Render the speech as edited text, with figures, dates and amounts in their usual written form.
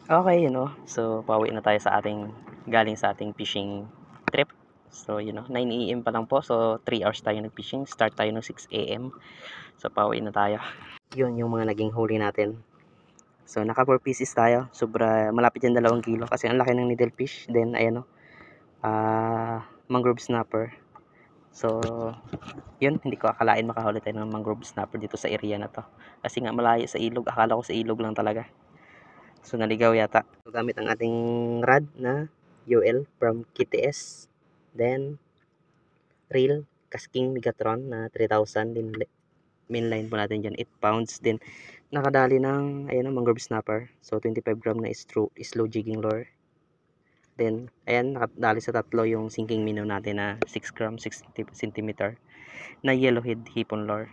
Okay, so pauwi na tayo sa galing sa ating fishing trip. So, 9 AM pa lang po. So, 3 hours tayo nag-fishing. Start tayo ng 6 AM. So, pauwi na tayo. Yun yung mga naging huli natin. So, naka 4 pieces tayo. Sobra, malapit yan 2 kilo. Kasi ang laki ng needlefish. Then, ayan mangrove snapper. So, yun, hindi ko akalain makahuli tayo ng mangrove snapper dito sa area na to. Kasi nga malayo sa ilog. Akala ko sa ilog lang talaga. So, naligaw yata. So, gamit ang ating rod na UL from KTS. Then, reel, Kasking Megatron na 3,000. Din mainline po natin dyan, 8 pounds. Then, nakadali ng, ayan, mangrove snapper. So, 25 gram na slow jigging lure. Then, ayan, nakadali sa tatlo yung sinking minnow natin na 6 gram, 6 cm na yellowhead hipon lure.